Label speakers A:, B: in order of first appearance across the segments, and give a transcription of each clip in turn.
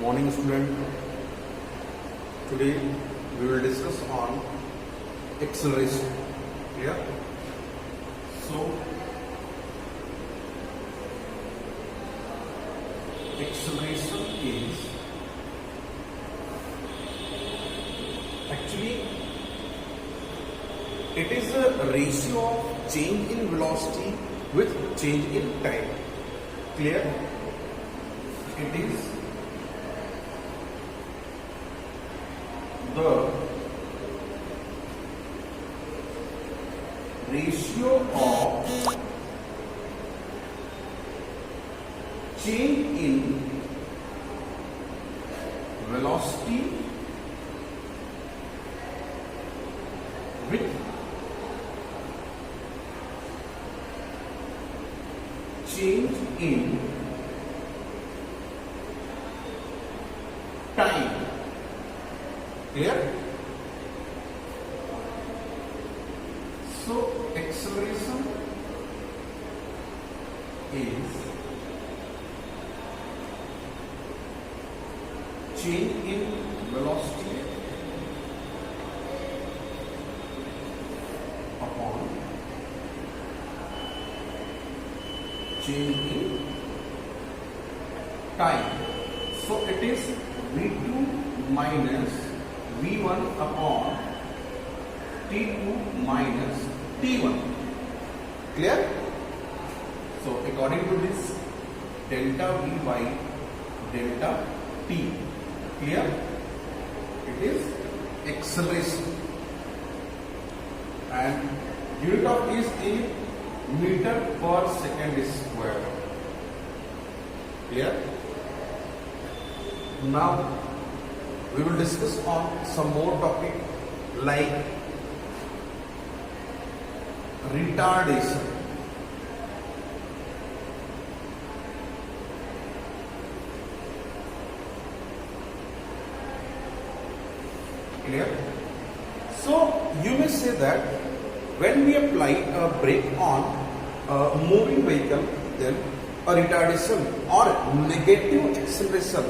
A: Morning student. Today we will discuss on acceleration. Clear? So acceleration is actually it is a ratio of change in velocity with change in time. Clear? It is the ratio of change in velocity with change in time. Clear? So acceleration is change in velocity upon change in time. So it is v2 minus v1 upon t2 minus t1. Clear? So according to this, delta v by delta t. Clear? It is acceleration and unit of is in meter per second square. Clear? Now we will discuss on some more topic like retardation. Clear? So you may say that when we apply a brake on a moving vehicle, then a retardation or negative acceleration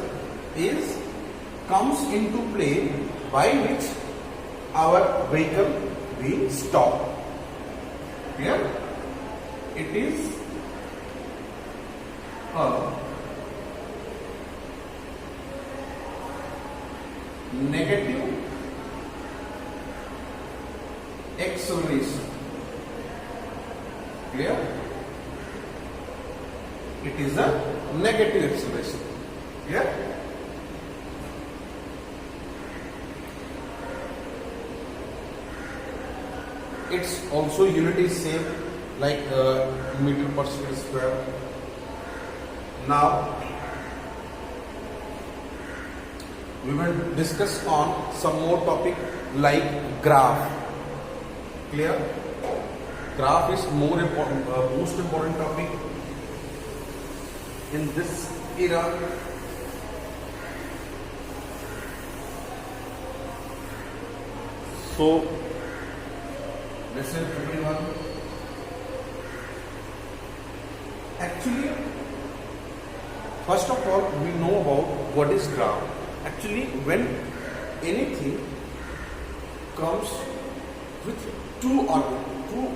A: comes into play by which our vehicle will stop. Here it is a negative acceleration. Clear? It is a negative acceleration. Clear? Its also unit is same like meter per second square. Now we will discuss on some more topic like graph. Clear? Graph is more important, most important topic in this era. So listen everyone. Actually, first of all, we know about what is graph. Actually, when anything comes with two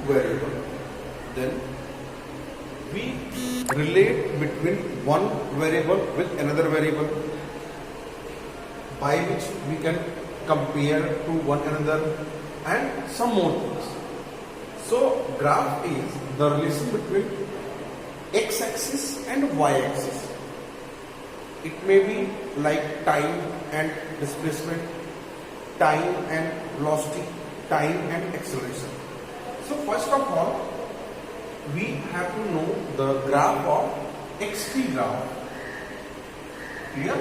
A: variables, then we relate between one variable with another variable by which we can compare to one another and some more things. So graph is the relation between x-axis and y-axis. It may be like time and displacement, time and velocity, time and acceleration. So first of all, we have to know the graph of xt graph. Clear?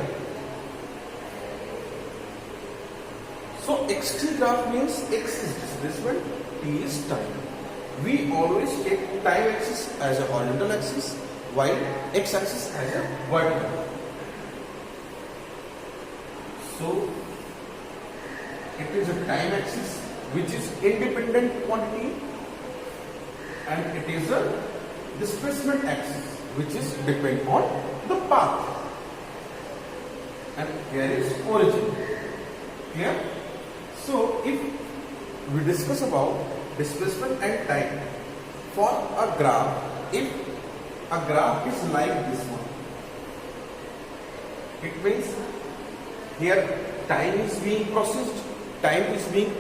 A: So xt graph means x is displacement, t is time. We always take time axis as a horizontal axis while x axis as a vertical. So it is a time axis which is independent quantity and it is a displacement axis which is depend on the path. and here is origin. Clear? So if we discuss about displacement and time for a graph, if a graph is like this one, it means here time is being processed, time is being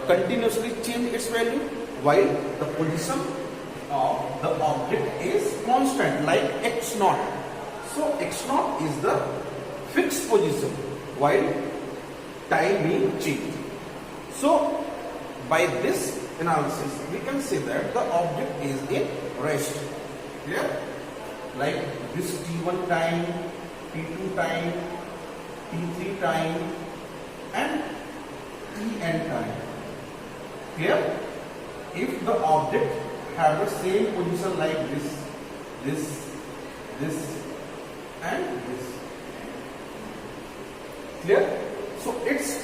A: continuously change its value, while the position of the object is constant like x naught. So x naught is the fixed position while time being changed. So by this analysis we can say that the object is in rest. Clear? Like this t1 time, t2 time, t3 time and tn time. Clear? If the object have the same position like this and this. Clear? So its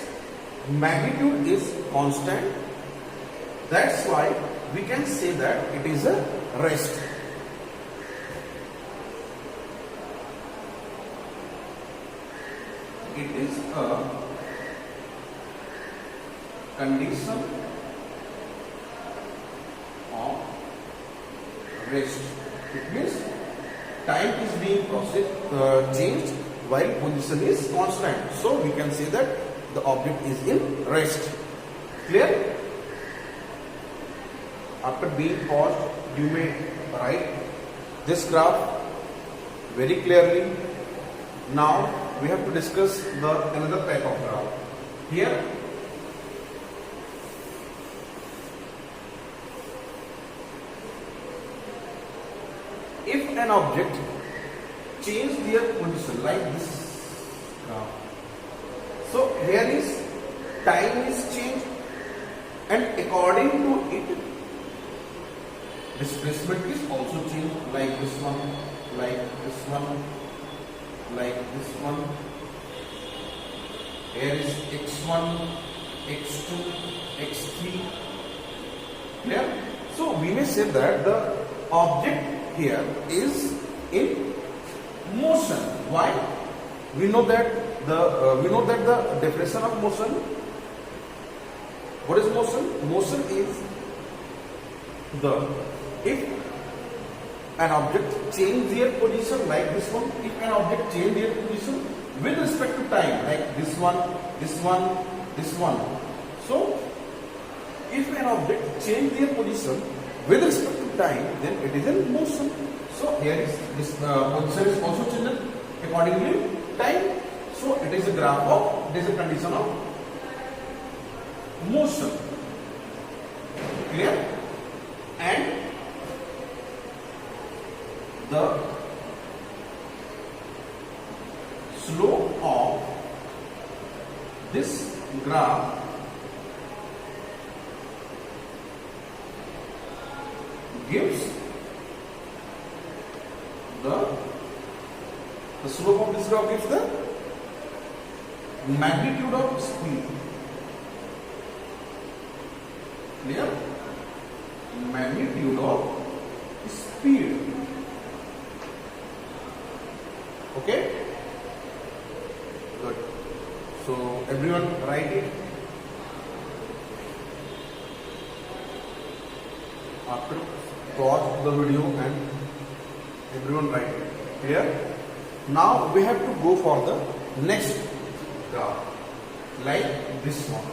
A: magnitude is constant. That's why we can say that it is a rest. It is a condition of rest. It means time is being changed while position is constant. So we can say that the object is in rest. Clear? After being paused, you may write this graph very clearly. Now we have to discuss another type of graph. Here if an object change their position like this graph, so here is time is changed and according to it displacement is also changed like this one, like this one, like this one. Here is x1, x2, x3. Clear? So we may say that the object here is in motion. Why? We know that the definition of motion. What is motion? Motion is if an object change their position like this one, if an object change their position with respect to time like this one, this one, this one. So if an object change their position with respect to time, then it is in motion. So here is this position is also changed accordingly time. So it is a graph of, it is a condition of motion. Clear? And the slope of this graph gives the slope of this graph gives the magnitude of speed. Clear? Magnitude of speed. Okay? Good. So everyone write it. After pause the video and everyone write it. Clear? Now we have to go for the next graph like this one.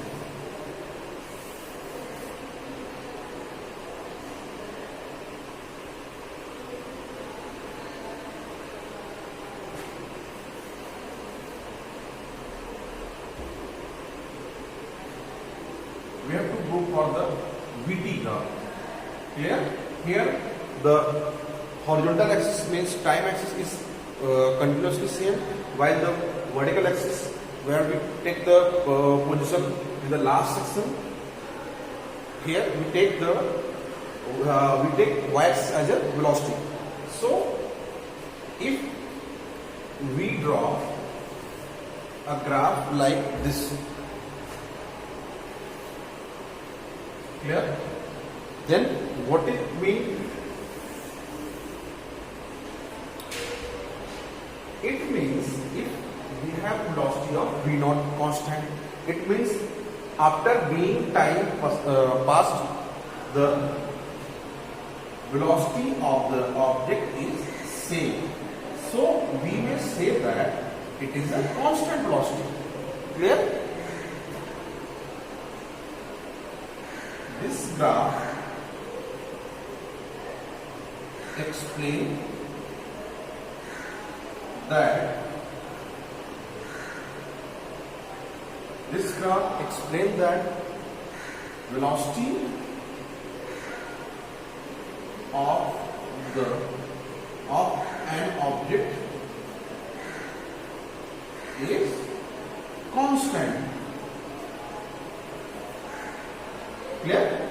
A: We have to go for the VT graph. Clear? Here the horizontal axis means time axis is continuously same, while the vertical axis where we take the position in the last section, here we take the y-axis as a velocity. So if we draw a graph like this, clear? Then what it means? It means if we have velocity of v naught constant. It means after being time passed, the velocity of the object is same. So we may say that it is a constant velocity. Clear? This graph explains that velocity of an object is constant. Clear?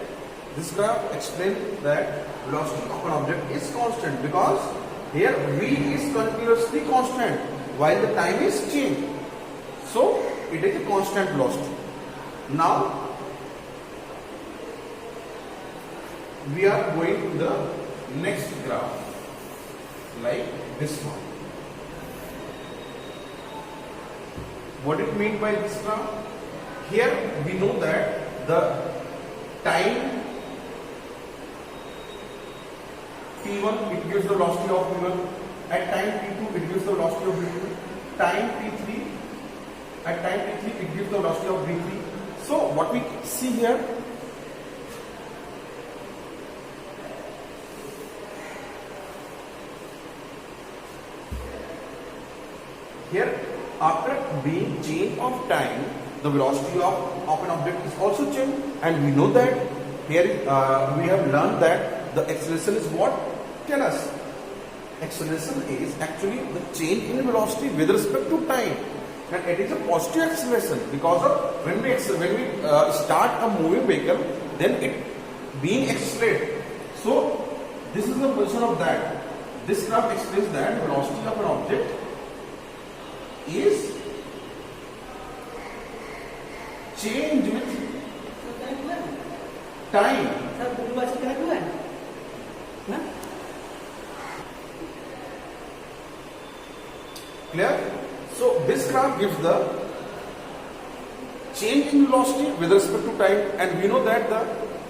A: This graph explains that velocity of an object is constant because here v is continuously constant while the time is changed. So it is a constant velocity. Now we are going to the next graph like this one. What it mean by this graph? Here we know that the time t1 it gives the velocity of v1, at time t2 it gives the velocity of v2, time t3 at time t3 it gives the velocity of v3. So what we see here, after being change of time, the velocity of an object is also changed, and we know that here we have learned that the acceleration is what? Tell us. Acceleration is actually the change in velocity with respect to time, and it is a positive acceleration because of when we start a moving vehicle, then it being accelerated. So this is the position of that. This graph explains that velocity of an object is change with time. Clear? So this graph gives the change in velocity with respect to time, and we know that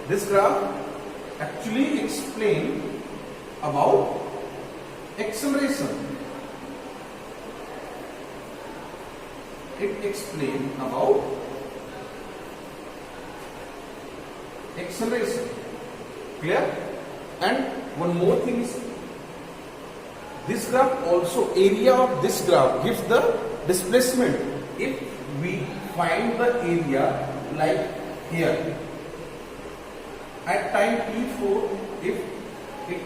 A: this graph actually explains about acceleration. It explains about acceleration. Clear? And one more thing is, this graph also, area of this graph gives the displacement. If we find the area like here, at time t4, if it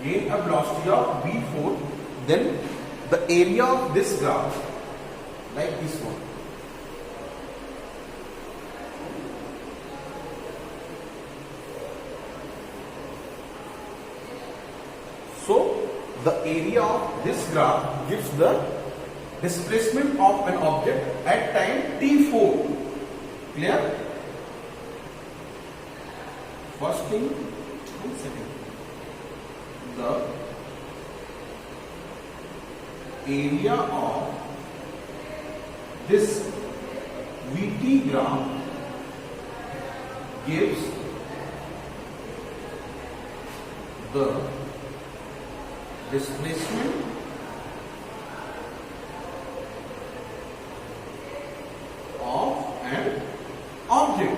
A: gain a velocity of v4, then the area of this graph like this one. So the area of this graph gives the displacement of an object at time t4. Clear? First thing and second. The area of this VT graph gives the displacement of an object.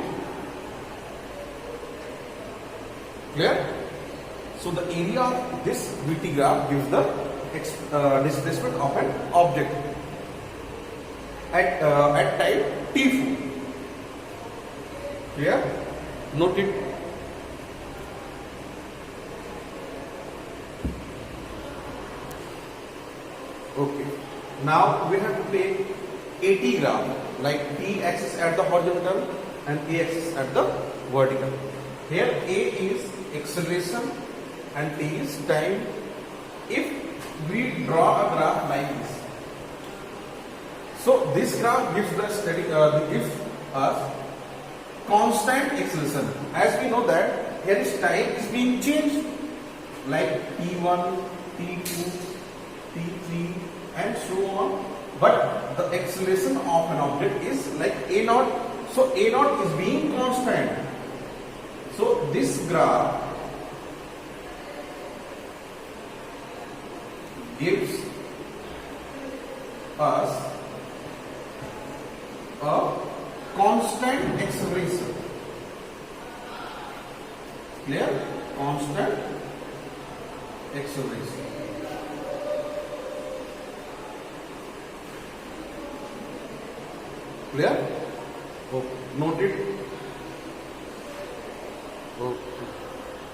A: Clear? So the area of this VT graph gives the displacement of an object at time t4. Clear? Note it. Okay. Now we have to take AT graph, like T axis at the horizontal and A axis at the vertical. Here A is acceleration and T is time. If we draw a graph like this, so this graph gives the gives us constant acceleration. As we know that here is time is being changed, like T1, T2, T3 and so on but the acceleration of an object is like a naught. So a naught is being constant. So this graph gives us a constant acceleration. Clear? Constant acceleration. Clear? Okay. Noted. Okay.